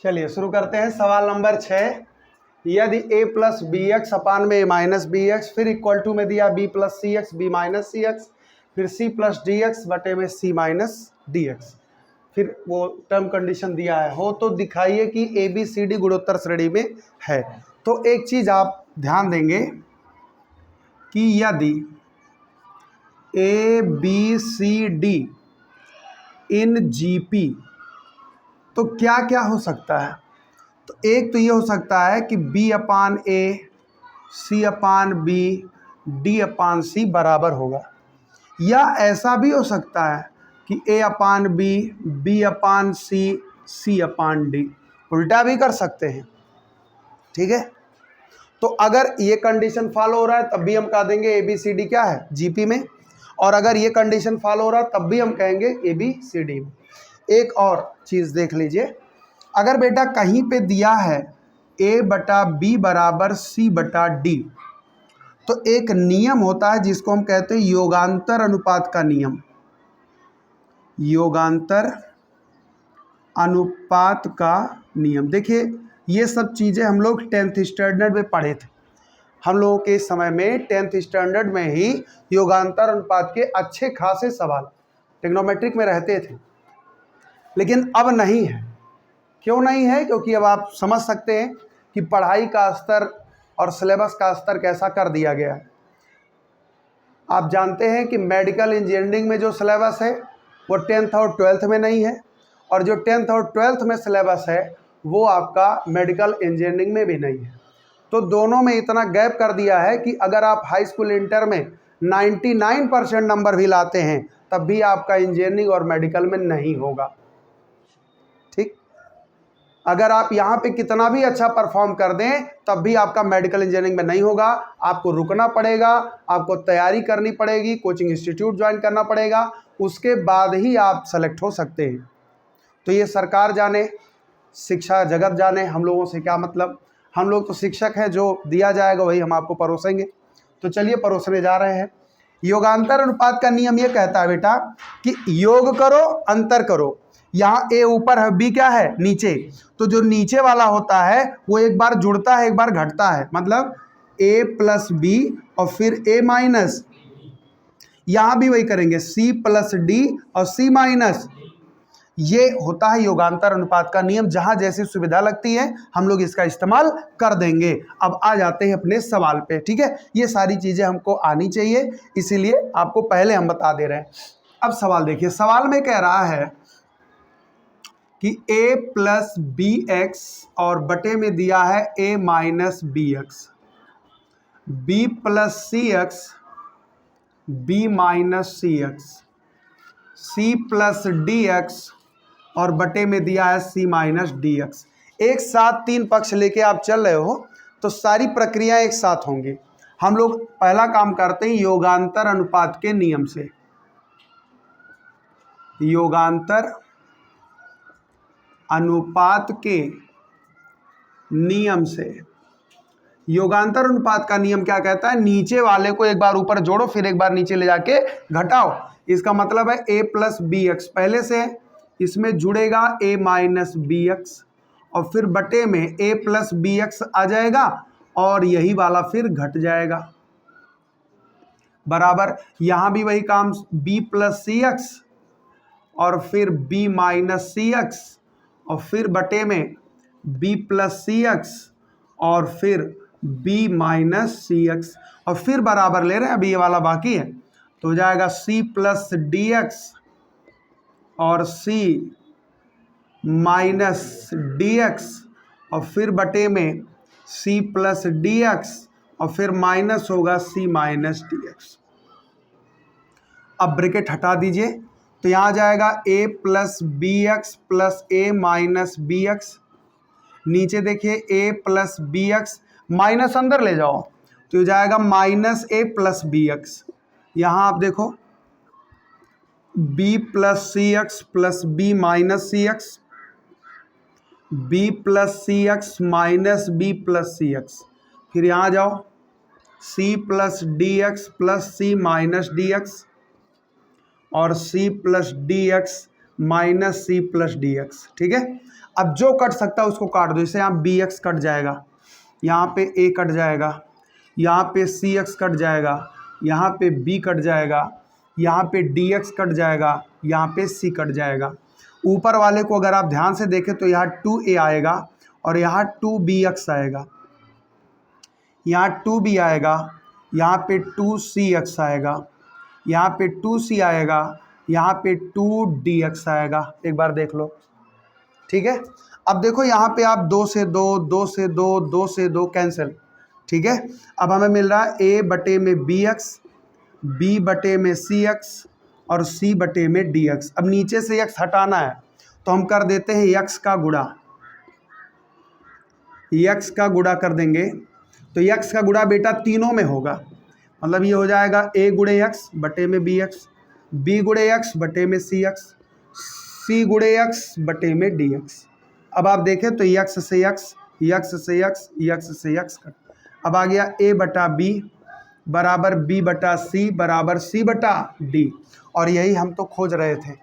चलिए शुरू करते हैं। सवाल नंबर 6, यदि a प्लस बी एक्स अपान में a माइनस बी एक्स, फिर इक्वल टू में दिया b plus c x b minus c x, फिर c प्लस डी एक्स बटे में c माइनस डी एक्स, फिर वो टर्म कंडीशन दिया है हो तो दिखाइए कि ए बी सी डी गुणोत्तर श्रेणी में है। तो एक चीज आप ध्यान देंगे कि यदि a b c d in GP तो क्या क्या हो सकता है। तो एक तो ये हो सकता है कि b अपान ए, सी अपान बी, डी अपान सी बराबर होगा, या ऐसा भी हो सकता है कि a upon b, b upon c, c upon d, उल्टा भी कर सकते हैं। ठीक है, तो अगर ये कंडीशन फॉलो हो रहा है तब भी हम कह देंगे ए बी सी डी क्या है जीपी में, और अगर ये कंडीशन फॉलो हो रहा है तब भी हम कहेंगे ए बी सी डी में। एक और चीज़ देख लीजिए, अगर बेटा कहीं पे दिया है a बटा बी बराबर सी बटा डी, तो एक नियम होता है जिसको हम कहते हैं योगांतर अनुपात का नियम। योगांतर अनुपात का नियम, देखिए ये सब चीज़ें हम लोग 10th स्टैंडर्ड में पढ़े थे। हम लोगों के समय में 10th स्टैंडर्ड में ही योगांतर अनुपात के अच्छे खासे सवाल ट्रिग्नोमेट्रिक में रहते थे, लेकिन अब नहीं है। क्यों नहीं है? क्योंकि अब आप समझ सकते हैं कि पढ़ाई का स्तर और सिलेबस का स्तर कैसा कर दिया गया है। आप जानते हैं कि मेडिकल इंजीनियरिंग में जो सिलेबस है वो 10th और 12th में नहीं है, और जो 10th और 12th में सिलेबस है वो आपका मेडिकल इंजीनियरिंग में भी नहीं है। तो दोनों में इतना गैप कर दिया है कि अगर आप हाई स्कूल इंटर में 99% नंबर भी लाते हैं तब भी आपका इंजीनियरिंग और मेडिकल में नहीं होगा। ठीक, अगर आप यहाँ पे कितना भी अच्छा परफॉर्म कर दें तब भी आपका मेडिकल इंजीनियरिंग में नहीं होगा। आपको रुकना पड़ेगा, आपको तैयारी करनी पड़ेगी, कोचिंग इंस्टीट्यूट ज्वाइन करना पड़ेगा, उसके बाद ही आप सेलेक्ट हो सकते हैं। तो ये सरकार जाने, शिक्षा जगत जाने, हम लोगों से क्या मतलब। हम लोग तो शिक्षक हैं, जो दिया जाएगा वही हम आपको परोसेंगे। तो चलिए परोसने जा रहे हैं। योगांतर अनुपात का नियम ये कहता है बेटा कि योग करो अंतर करो। यहाँ ए ऊपर है, बी क्या है नीचे, तो जो नीचे वाला होता है वो एक बार जुड़ता है एक बार घटता है, मतलब ए प्लस बी और फिर ए माइनस, यहाँ भी वही करेंगे सी प्लस डी और सी माइनस। ये होता है योगांतर अनुपात का नियम। जहां जैसी सुविधा लगती है हम लोग इसका इस्तेमाल कर देंगे। अब आ जाते हैं अपने सवाल पे। ठीक है, ये सारी चीजें हमको आनी चाहिए, इसीलिए आपको पहले हम बता दे रहे हैं। अब सवाल देखिए, सवाल में कह रहा है कि a प्लस बी एक्स और बटे में दिया है a minus b x, b plus c x, b minus c x, c plus d x और बटे में दिया है सी माइनस डी एक्स। एक साथ तीन पक्ष लेके आप चल रहे हो तो सारी प्रक्रिया एक साथ होंगी। हम लोग पहला काम करते हैं योगांतर अनुपात के नियम से। योगांतर अनुपात के नियम से। योगांतर अनुपात का नियम क्या कहता है? नीचे वाले को एक बार ऊपर जोड़ो फिर एक बार नीचे ले जाके घटाओ। इसका मतलब है a प्लस बी एक्स पहले से, इसमें जुड़ेगा a माइनस बी एक्स और फिर बटे में a प्लस बी एक्स आ जाएगा और यही वाला फिर घट जाएगा, बराबर। यहाँ भी वही काम, b प्लस सी एक्स और फिर b माइनस सी एक्स और फिर बटे में b प्लस सी एक्स और फिर b माइनस सी एक्स और फिर बराबर ले रहे हैं, अभी ये वाला बाकी है, तो हो जाएगा c प्लस डी एक्स और c माइनस डी एक्स और फिर बटे में c प्लस डी एक्स और फिर माइनस होगा c माइनस डी एक्स। अब ब्रैकेट हटा दीजिए तो यहाँ आ जाएगा a plus b x plus a minus b x. नीचे देखिए a plus b x, minus अंदर ले जाओ तो हो जाएगा minus a plus b x. यहाँ आप देखो b plus c x plus b minus c x, b plus c x minus b plus c x. फिर यहाँ जाओ c plus d x plus c minus d x और c plus d x minus c plus d x. ठीक है, अब जो cut सकता है उसको काट दो। जैसे यहाँ बी एक्स कट जाएगा, यहाँ पे ए कट जाएगा, यहाँ पे सी एक्स कट जाएगा, यहाँ पे बी कट जाएगा, यहाँ पे डी एक्स कट जाएगा, यहाँ पे सी कट जाएगा। ऊपर वाले को अगर आप ध्यान से देखें तो यहाँ 2a आएगा और यहाँ 2bx आएगा, यहाँ 2b आएगा, यहाँ पे 2cx आएगा, यहाँ पे 2c आएगा, यहाँ पे 2dx आएगा। एक बार देख लो। ठीक है, अब देखो यहाँ पे आप 2 से 2, 2 से 2, 2 से 2 कैंसिल। ठीक है, अब हमें मिल रहा है a बटे में bx, b बटे में cx और c बटे में dx। अब नीचे से x हटाना है तो हम कर देते हैं x का गुणा, x का गुणा कर देंगे तो x का गुणा बेटा तीनों में होगा। मतलब ये हो जाएगा a गुणे x बटे में bx, b गुणे x बटे में cx, c गुणे x बटे में dx। अब आप देखें तो x से x, x से x, x से x कट। अब आ गया a बटा b बराबर b बटा c बराबर c बटा d, और यही हम तो खोज रहे थे।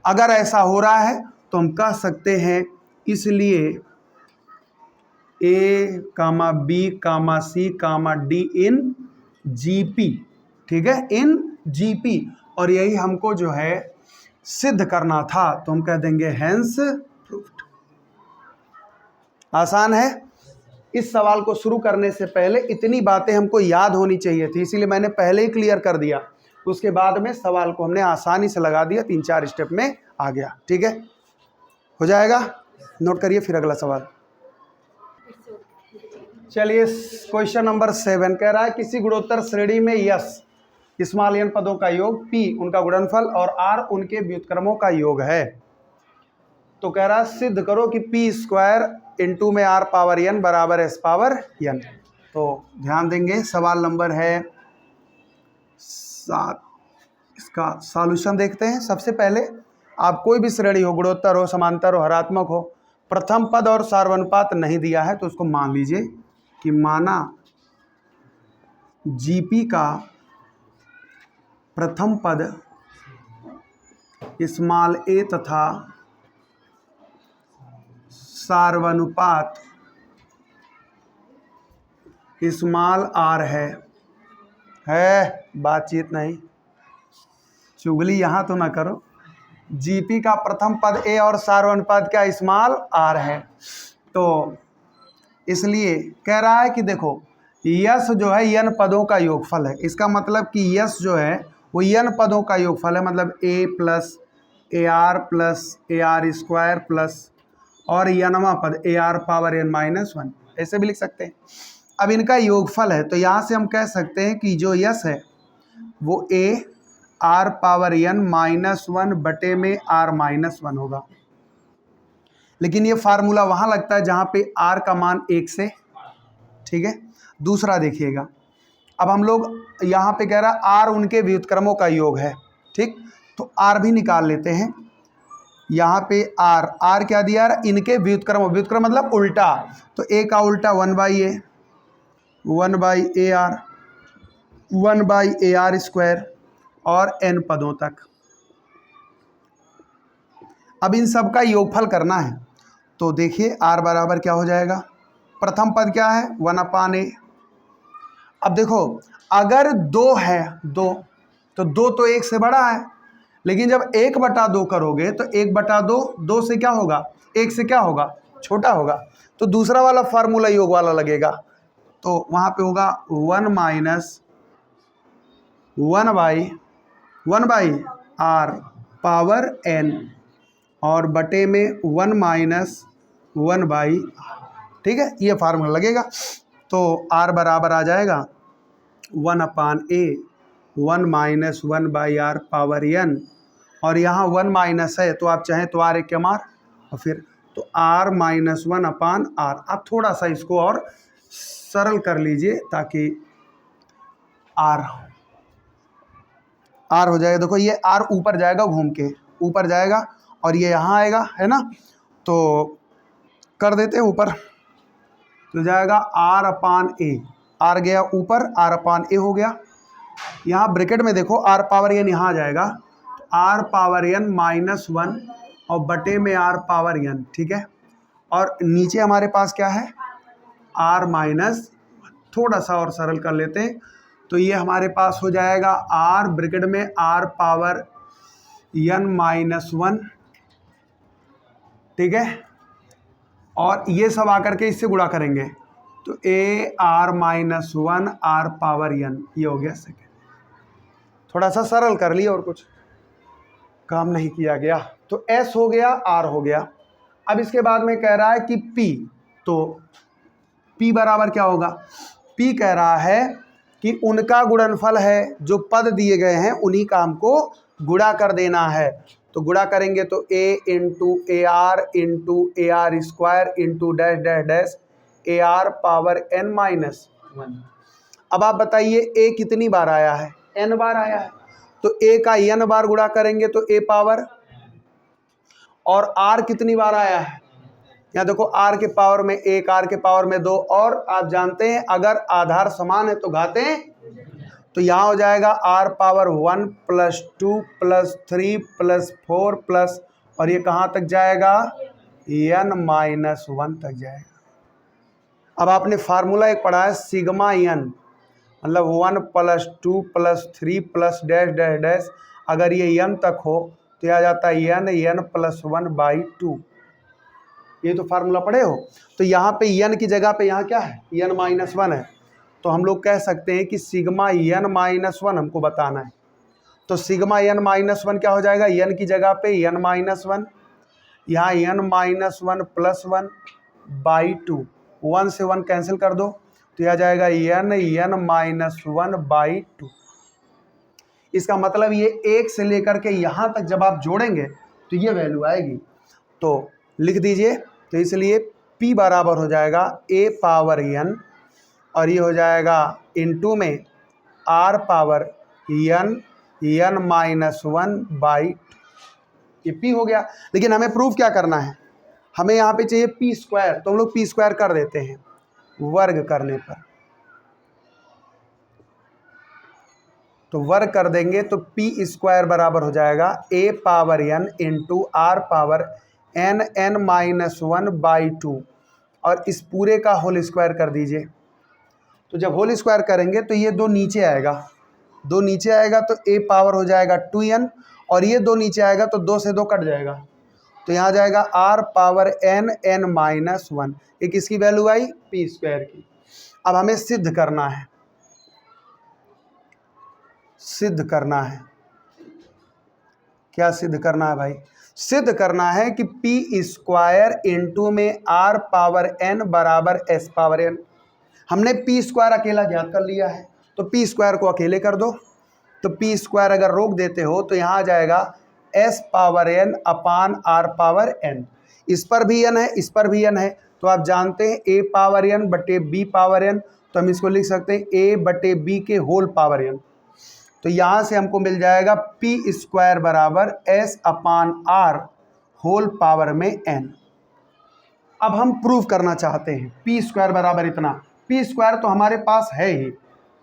अगर ऐसा हो रहा है तो हम कह सकते हैं इसलिए a comma b comma c comma d in GP। ठीक है, इन GP, और यही हमको जो है सिद्ध करना था, तो हम कह देंगे हेंस प्रूव्ड। आसान है। इस सवाल को शुरू करने से पहले इतनी बातें हमको याद होनी चाहिए थी, इसीलिए मैंने पहले ही क्लियर कर दिया। उसके बाद में सवाल को हमने आसानी से लगा दिया, 3-4 स्टेप में आ गया। ठीक है, हो जाएगा। नोट करिए फिर अगला सवाल। चलिए, क्वेश्चन नंबर 7 कह रहा है किसी गुणोत्तर श्रेणी में यस स्मॉल n पदों का योग, p उनका गुणनफल और r उनके व्युत्क्रमों का योग है। तो कह रहा है सिद्ध करो कि p स्क्वायर इंटू में r पावर n बराबर s पावर n। तो ध्यान देंगे, सवाल नंबर है 7। इसका सॉल्यूशन देखते हैं। सबसे पहले आप कोई भी श्रेणी हो, गुणोत्तर हो, समांतर हो, हरात्मक हो, प्रथम पद और सार्वनुपात नहीं दिया है तो उसको मान लीजिए कि माना GP का प्रथम पद स्मॉल a तथा सार्वनुपात स्मॉल r है। बातचीत नहीं, चुगली यहाँ तो ना करो। GP का प्रथम पद a और सार्वनुपात क्या स्मॉल r है, तो इसलिए कह रहा है कि देखो यस जो है n पदों का योगफल है। इसका मतलब कि यस जो है वो n पदों का योगफल है, मतलब a plus AR plus AR square plus और nवां पद AR पावर n माइनस 1, ऐसे भी लिख सकते हैं। अब इनका योगफल है तो यहाँ से हम कह सकते हैं कि जो यस है वो a R power n minus 1 बटे में R माइनस 1 होगा। लेकिन ये फार्मूला वहाँ लगता है जहाँ पे R का मान 1 से। ठीक है, दूसरा देखिएगा, अब हम लोग यहाँ पे कह रहा है R उनके व्युत्क्रमों का योग है। ठीक, तो R भी निकाल लेते हैं। यहाँ पे R क्या दिया, इनके व्युत्क्रम, व्युत्क्रम मतलब उल्टा, तो a का उल्टा 1/a, 1/AR, 1/AR स्क्वायर और n पदों तक। अब इन सब का योगफल करना है तो देखिए R बराबर क्या हो जाएगा, प्रथम पद क्या है 1/a। अब देखो अगर 2 है, 2 तो 2 तो 1 से बड़ा है, लेकिन जब 1/2 करोगे तो 1/2 2 से क्या होगा, 1 से क्या होगा, छोटा होगा, तो दूसरा वाला फार्मूला योग वाला लगेगा। तो वहाँ पे होगा 1 माइनस 1/r पावर n और बटे में 1 माइनस 1/r। ठीक है, ये फार्मूला लगेगा। तो r बराबर आ जाएगा 1/a 1 minus 1/r power n, और यहाँ 1 माइनस है तो आप चाहें तो r एक क्या मार, और फिर तो r माइनस 1/r। आप थोड़ा सा इसको और सरल कर लीजिए ताकि r हो जाएगा। देखो ये r ऊपर जाएगा, घूम के ऊपर जाएगा और ये यहाँ आएगा, है ना, तो कर देते हैं ऊपर, तो जाएगा r/a, r गया ऊपर, r/a हो गया। यहाँ ब्रैकेट में देखो r पावर n यहाँ आ जाएगा, तो आर पावर n -1 और बटे में आर पावर n, ठीक है। और नीचे हमारे पास क्या है, आर माइनस, थोड़ा सा और सरल कर लेते हैं तो ये हमारे पास हो जाएगा आर ब्रैकेट में आर पावर n-1, ठीक है। और ये सब आकर के इससे गुणा करेंगे तो a r -1 r power n, ये हो गया सेकेंड। थोड़ा सा सरल कर लिया और कुछ काम नहीं किया गया। तो s हो गया, r हो गया। अब इसके बाद में कह रहा है कि p, तो p बराबर क्या होगा, p कह रहा है कि उनका गुणनफल है, जो पद दिए गए हैं उन्हीं का हमको गुणा कर देना है। तो गुणा करेंगे तो a into A R square into dash dash dash A R power n-1। अब आप बताइए a कितनी बार आया है, n बार आया है, तो a का n बार गुणा करेंगे तो a पावर, और r कितनी बार आया है, यहाँ देखो r के पावर में 1, r के पावर में 2, और आप जानते हैं अगर आधार समान है तो घातें, तो यहाँ हो जाएगा r पावर 1 + 2 + 3 + 4 प्लस, और ये कहाँ तक जाएगा, n-1 तक जाएगा। अब आपने फार्मूला एक पढ़ा है सिग्मा n, मतलब 1 + 2 + 3 + डैश डैश डैश, अगर ये n तक हो तो आ जाता है n+1/2। ये तो फार्मूला पढ़े हो। तो यहाँ पे n की जगह पे यहाँ क्या है, n-1 है, तो हम लोग कह सकते हैं कि सिग्मा n-1 हमको बताना है। तो सिग्मा n-1 क्या हो जाएगा, n की जगह पे n-1, यहाँ n-1 + 1/2, 1 से 1 कैंसिल कर दो तो यह आ जाएगा n-1/2। इसका मतलब ये 1 से लेकर के यहाँ तक जब आप जोड़ेंगे तो ये वैल्यू आएगी। तो लिख दीजिए, तो इसलिए p बराबर हो जाएगा a पावर n, और ये हो जाएगा इनटू में r पावर n-1/2, ये p हो गया। लेकिन हमें प्रूफ क्या करना है, हमें यहाँ पे चाहिए p², तो हम लोग p² कर देते हैं वर्ग करने पर, तो वर्ग कर देंगे तो p² बराबर हो जाएगा a power n into r power n-1/2, और इस पूरे का होल स्क्वायर कर दीजिए। तो जब होल स्क्वायर करेंगे तो ये 2 नीचे आएगा, 2 नीचे आएगा तो a पावर हो जाएगा 2n, और ये 2 नीचे आएगा तो 2 से 2 कट जाएगा, तो यहाँ जाएगा r पावर n-1। ये किसकी वैल्यू आई, p² की। अब हमें सिद्ध करना है, सिद्ध करना है, क्या सिद्ध करना है भाई, सिद्ध करना है कि p² इंटू में r पावर n बराबर s पावर n। हमने p² अकेला ज्ञात कर लिया है, तो p² को अकेले कर दो, तो p² अगर रोक देते हो तो यहाँ आ जाएगा s पावर n अपान r पावर n। इस पर भी n है, इस पर भी n है, तो आप जानते हैं a पावर n बटे b पावर n, तो हम इसको लिख सकते हैं a बटे b के होल पावर n। तो यहाँ से हमको मिल जाएगा p² बराबर s अपान r होल पावर में n। अब हम प्रूव करना चाहते हैं p² बराबर इतना, p² तो हमारे पास है ही,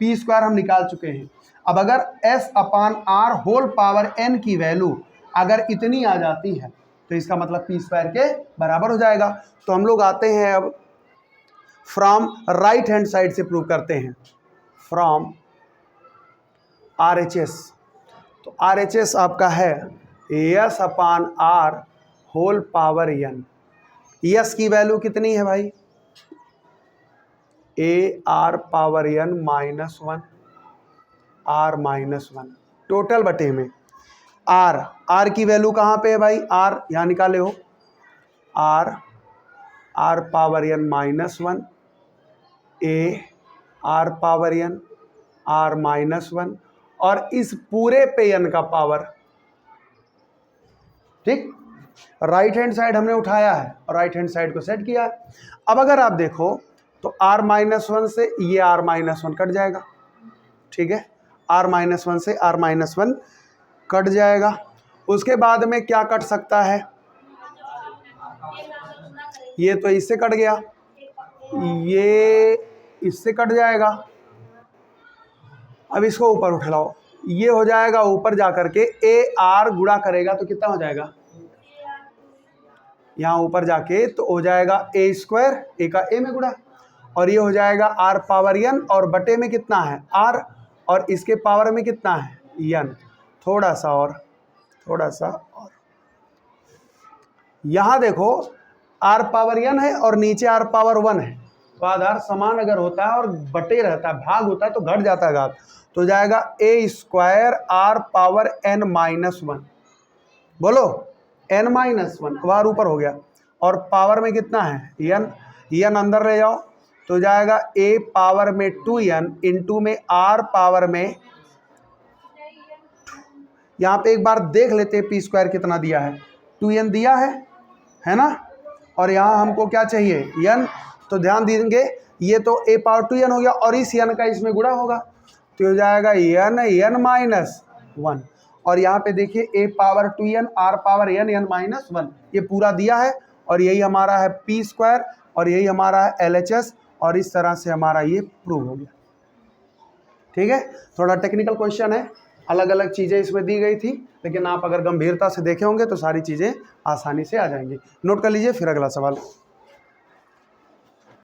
p² हम निकाल चुके हैं। अब अगर s अपान r होल पावर n की वैल्यू अगर इतनी आ जाती है तो इसका मतलब p² के बराबर हो जाएगा। तो हम लोग आते हैं अब फ्रॉम राइट हैंड साइड से प्रूव करते हैं, फ्रॉम RHS। तो RHS आपका है s अपान r whole power n। s की वैल्यू कितनी है भाई, a r power n-1 r-1 total बटे में r की वैल्यू कहाँ पे है भाई, r यहाँ निकाले हो, r power n-1 a r power n r-1, और इस पूरे पे n का पावर, ठीक। राइट हैंड साइड हमने उठाया है और राइट हैंड साइड को सेट किया है। अब अगर आप देखो तो r-1 से ये r-1 कट जाएगा, ठीक है, r-1 से r-1 कट जाएगा। उसके बाद में क्या कट सकता है, ये तो इससे कट गया, ये इससे कट जाएगा। अब इसको ऊपर उठ लाओ, ये हो जाएगा ऊपर जा करके ए आर गुणा करेगा तो कितना हो जाएगा, यहाँ ऊपर जाके तो हो जाएगा ए स्क्वायर, ए का ए में गुणा, और ये हो जाएगा आर पावर एन, और बटे में कितना है आर, और इसके पावर में कितना है एन। थोड़ा सा और यहाँ देखो आर पावर एन है और नीचे आर पावर 1 है, तो आधार समान अगर होता है और बटे रहता है, भाग होता है तो घट जाता है घात, तो जाएगा A square R power N minus 1, बोलो एन माइनस 1, बार ऊपर हो गया, और पावर में कितना है एन अंदर ले जाओ तो जाएगा ए पावर में 2n इंटू में आर पावर में, यहाँ पे एक बार देख लेते हैं पी स्क्वायर कितना दिया है, 2n दिया है ना, और यहाँ हमको क्या चाहिए n, तो ध्यान देंगे ये तो a पावर 2n हो गया और इस n का इसमें गुणा होगा तो हो जाएगा n माइनस 1, और यहाँ पे देखिए a power 2n r power n minus 1, ये पूरा दिया है, और यही हमारा है पी स्क्वायर और यही हमारा है LHS, और इस तरह से हमारा ये प्रूव हो गया। ठीक है, थोड़ा टेक्निकल क्वेश्चन है, अलग अलग चीज़ें इसमें दी गई थी, लेकिन आप अगर गंभीरता से देखे होंगे तो सारी चीज़ें आसानी से आ जाएंगी। नोट कर लीजिए, फिर अगला सवाल।